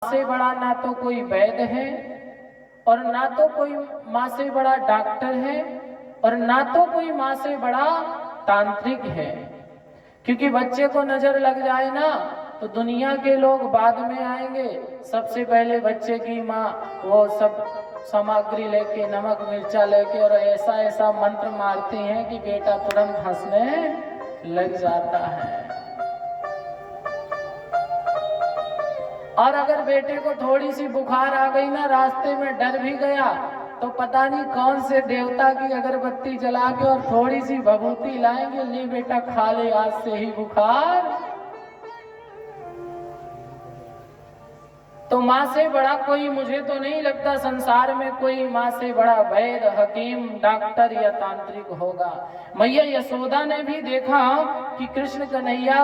से बड़ा ना तो कोई वैद्य है और ना तो कोई माँ से बड़ा डॉक्टर है और ना तो कोई माँ से बड़ा तांत्रिक है। क्योंकि बच्चे को नजर लग जाए ना तो दुनिया के लोग बाद में आएंगे, सबसे पहले बच्चे की माँ वो सब सामग्री लेके, नमक मिर्चा लेके और ऐसा ऐसा मंत्र मारते हैं कि बेटा तुरंत हंसने लग जाता है। और अगर बेटे को थोड़ी सी बुखार आ गई ना, रास्ते में डर भी गया, तो पता नहीं कौन से देवता की अगरबत्ती जला के और थोड़ी सी भभूति लाएंगे, ले बेटा खा ले आज से ही बुखार। तो माँ से बड़ा कोई, मुझे तो नहीं लगता संसार में कोई माँ से बड़ा वैद्य, हकीम, डॉक्टर या तांत्रिक होगा। मैया यशोदा ने भी देखा कि कृष्ण कन्हैया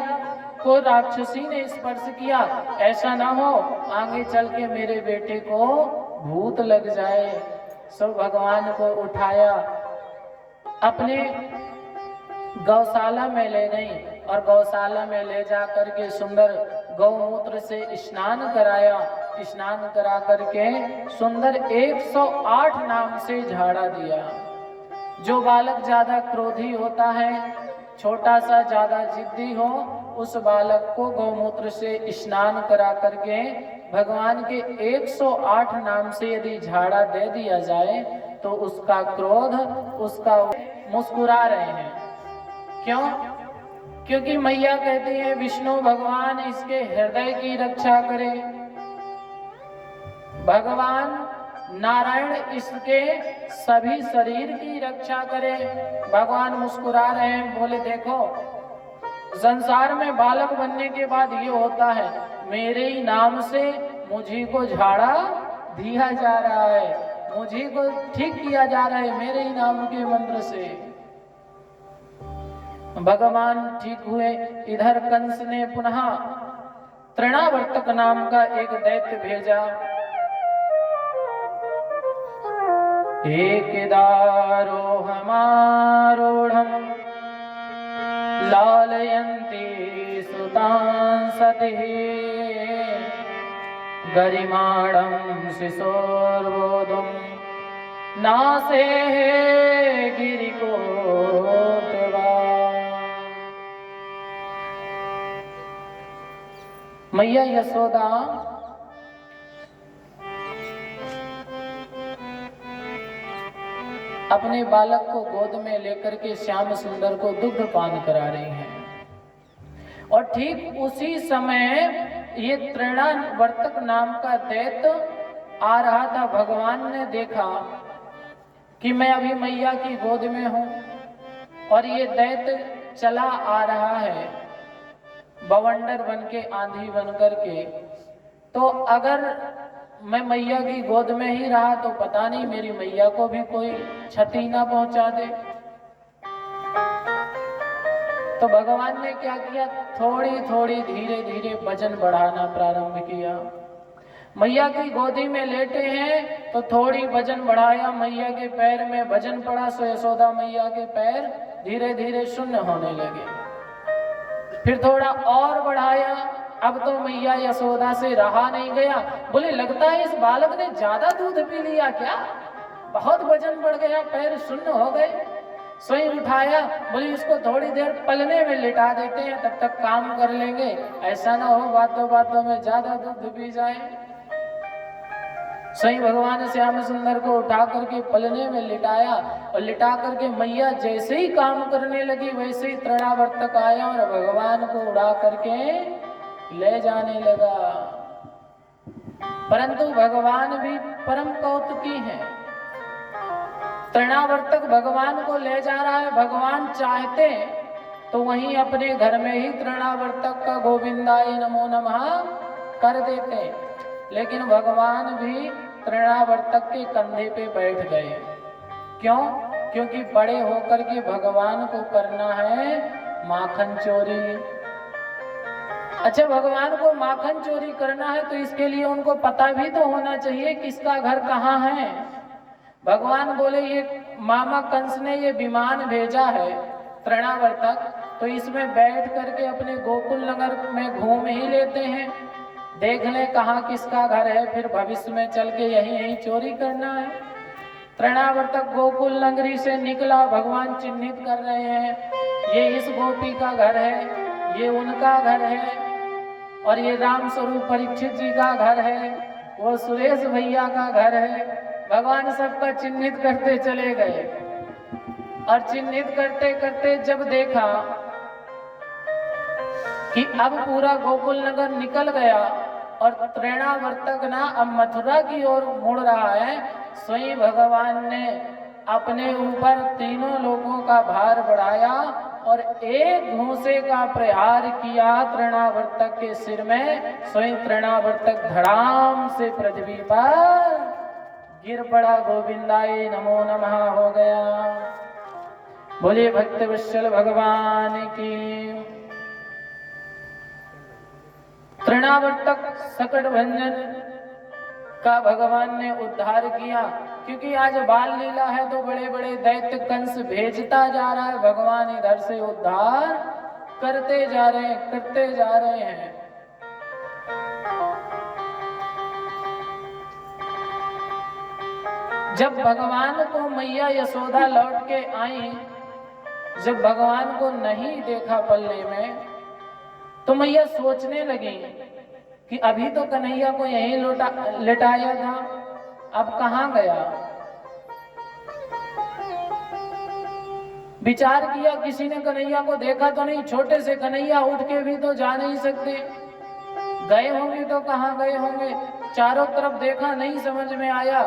को राक्षसी ने स्पर्श किया, ऐसा ना हो आगे चल के मेरे बेटे को भूत लग जाए। सो भगवान को उठाया, अपने गौशाला में ले गई और गौशाला में ले जा करके सुंदर गौमूत्र से स्नान कराया। स्नान करा करके सुंदर 108 नाम से झाड़ा दिया। जो बालक ज्यादा क्रोधी होता है, छोटा सा ज्यादा जिद्दी हो, उस बालक को गौमूत्र से स्नान करा करके भगवान के 108 नाम से यदि झाड़ा दे दिया जाए तो उसका क्रोध, उसका मुस्कुरा रहे हैं। क्यों? क्योंकि मैया कहती है विष्णु भगवान इसके हृदय की रक्षा करे, भगवान नारायण इसके सभी शरीर की रक्षा करे। भगवान मुस्कुरा रहे हैं, बोले देखो संसार में बालक बनने के बाद ये होता है, मेरे ही नाम से मुझी को झाड़ा दिया जा रहा है, मुझी को ठीक किया जा रहा है मेरे ही नाम के मंत्र से। भगवान ठीक हुए। इधर कंस ने पुनः तृणावर्तक नाम का एक दैत्य भेजा। एकदारोहमारूढ़ं लालयन्ती सुतां सतिः गरिमाणं शिशोर्वोदुं नासे गिरिकोटवा। मैया यशोदा अपने बालक को गोद में लेकर के श्याम सुंदर को दुग्ध पान करा रही हैं। और ठीक उसी समय ये तृणावर्तक नाम का दैत्य आ रहा था। भगवान ने देखा कि मैं अभी मैया की गोद में हूं और ये दैत्य चला आ रहा है बवंडर बन के, आंधी बन करके, तो अगर मैं मैया की गोद में ही रहा तो पता नहीं मेरी मैया को भी कोई क्षति ना पहुंचा दे। तो भगवान ने क्या किया, थोड़ी थोड़ी धीरे धीरे वजन बढ़ाना प्रारंभ किया। मैया की गोदी में लेटे हैं तो थोड़ी वजन बढ़ाया, मैया के पैर में वजन पड़ा, सो यशोदा मैया के पैर धीरे धीरे शून्य होने लगे। फिर थोड़ा और बढ़ाया, अब तो मैया यशोदा से रहा नहीं गया। बोले लगता है इस बालक ने ज्यादा दूध पी लिया क्या, बहुत वजन बढ़ गया, पैर शून्य हो गए। स्वयं उठाया, बोले इसको थोड़ी देर पलने में लिटा देते हैं, तब तक काम कर लेंगे, ऐसा ना हो बातों बातों में ज्यादा दूध पी जाए। स्वयं भगवान श्याम सुंदर को उठा करके पलने में लिटाया और लिटा करके मैया जैसे ही काम करने लगी वैसे ही तृणावर्तक आया और भगवान को उड़ा करके ले जाने लगा। परंतु भगवान भी परम कौतुकी हैं। तृणावर्तक भगवान को ले जा रहा है, भगवान चाहते तो वहीं अपने घर में ही तृणावर्तक का गोविंदाय नमो नमः कर देते, लेकिन भगवान भी तृणावर्तक के कंधे पे बैठ गए। क्यों? क्योंकि बड़े होकर के भगवान को करना है माखन चोरी। अच्छा, भगवान को माखन चोरी करना है तो इसके लिए उनको पता भी तो होना चाहिए किसका घर कहाँ है। भगवान बोले ये मामा कंस ने ये विमान भेजा है तृणावर्तक, तो इसमें बैठ करके अपने गोकुल नगर में घूम ही लेते हैं, देख ले कहाँ किसका घर है, फिर भविष्य में चल के यही यही चोरी करना है। तृणावर्तक गोकुल नगरी से निकला, भगवान चिन्हित कर रहे हैं, ये इस गोपी का घर है, ये उनका घर है, और ये राम स्वरूप परीक्षित जी का घर है, वो सुरेश भैया का घर है। भगवान सबका चिन्हित करते चले गए, और चिन्हित करते करते जब देखा कि अब पूरा गोकुल नगर निकल गया और तृणावर्तक ना अब मथुरा की ओर मुड़ रहा है, स्वयं भगवान ने अपने ऊपर तीनों लोगों का भार बढ़ाया और एक घूंसे का प्रहार किया तृणावर्तक के सिर में। स्वयं तृणावर्तक धड़ाम से पृथ्वी पर गिर पड़ा। गोविंदाय नमो नमः हो गया। बोलिए भक्त वत्सल भगवान की। तृणावर्तक सकट भंजन का भगवान ने उद्धार किया, क्योंकि आज बाल लीला है तो बड़े बड़े दैत्य कंस भेजता जा रहा है, भगवान इधर से उद्धार करते जा रहे हैं, करते जा रहे हैं। जब भगवान को मैया यशोदा लौट के आई, जब भगवान को नहीं देखा पल्ले में, तो मैया सोचने लगी कि अभी तो कन्हैया को यहीं लेटाया था, अब कहां गया। विचार किया किसी ने कन्हैया को देखा तो नहीं, छोटे से कन्हैया उठ के भी तो जा नहीं सकते, गए होंगे तो कहां गए होंगे। चारों तरफ देखा, नहीं समझ में आया।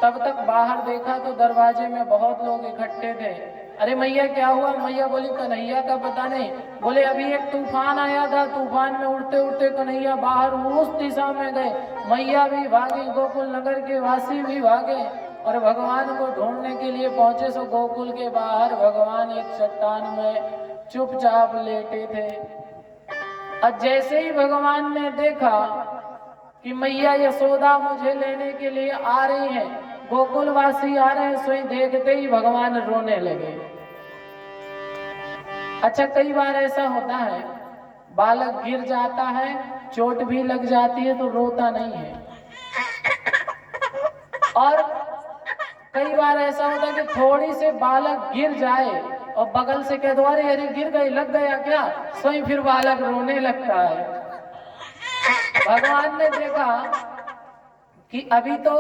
तब तक बाहर देखा तो दरवाजे में बहुत लोग इकट्ठे थे। अरे मैया क्या हुआ? मैया बोली कन्हैया का पता नहीं। बोले अभी एक तूफान आया था, तूफान में उड़ते उड़ते कन्हैया बाहर उस दिशा में गए। मैया भी भागी, गोकुल नगर के वासी भी भागे और भगवान को ढूंढने के लिए पहुंचे। सो गोकुल के बाहर भगवान एक चट्टान में चुपचाप लेटे थे। और जैसे ही भगवान ने देखा कि मैया यशोदा मुझे लेने के लिए आ रही हैं, गोकुलवासी आ रहे हैं, स्वयं देखते ही भगवान रोने लगे। अच्छा, कई बार ऐसा होता है बालक गिर जाता है, चोट भी लग जाती है तो रोता नहीं है, और कई बार ऐसा होता है कि थोड़ी से बालक गिर जाए और बगल से कह दो अरे अरे गिर गई, लग गया क्या, स्वयं फिर बालक रोने लगता है। भगवान ने देखा कि अभी तो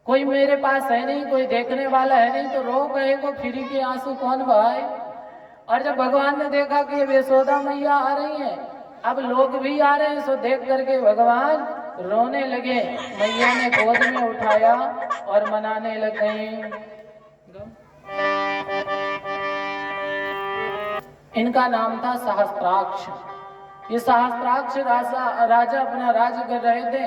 कोई मेरे पास है नहीं, कोई देखने वाला है नहीं, तो रो गए को फ्री के आंसू कौन बहाए। और जब भगवान ने देखा कि अब यशोदा मैया आ रही हैं, अब लोग भी आ रहे हैं, सो देख करके भगवान रोने लगे। मैया ने गोद में उठाया और मनाने लग गई। इनका नाम था सहस्त्राक्ष। ये सहस्त्राक्ष राजा अपना राज्य कर रहे थे।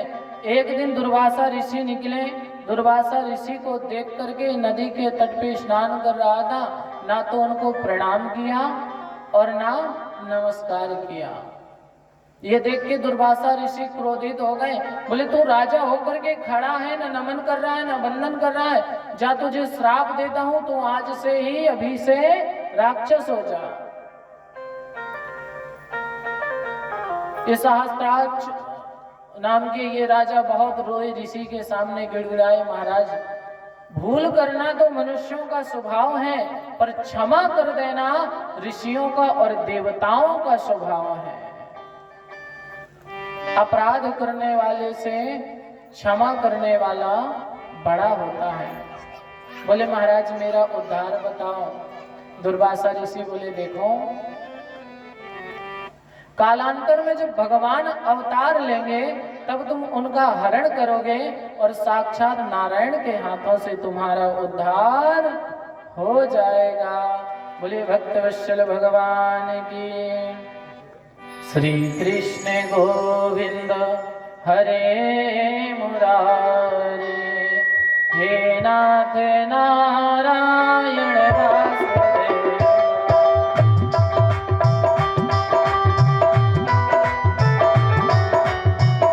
एक दिन दुर्वासा ऋषि निकले। दुर्वासा ऋषि को देख करके नदी के तट पे स्नान कर रहा था, ना तो उनको प्रणाम किया और ना नमस्कार किया। ये देख के दुर्वासा ऋषि क्रोधित हो गए। बोले तू राजा होकर के खड़ा है, ना नमन कर रहा है ना वंदन कर रहा है, जा तुझे श्राप देता हूं, तू आज से ही अभी से राक्षस हो जा। ये सहस्त्राक्ष नाम के ये राजा बहुत रोए, ऋषि के सामने गिड़गिड़ाए, महाराज भूल करना तो मनुष्यों का स्वभाव है, पर क्षमा कर देना ऋषियों का और देवताओं का स्वभाव है। अपराध करने वाले से क्षमा करने वाला बड़ा होता है। बोले महाराज मेरा उद्धार बताओ। दुर्वासा ऋषि बोले देखो, कालांतर में जब भगवान अवतार लेंगे तब तुम उनका हरण करोगे और साक्षात नारायण के हाथों से तुम्हारा उद्धार हो जाएगा। बोले भक्तवत्सल भगवान की। श्री कृष्ण गोविंद हरे मुरारे, हे नाथ ना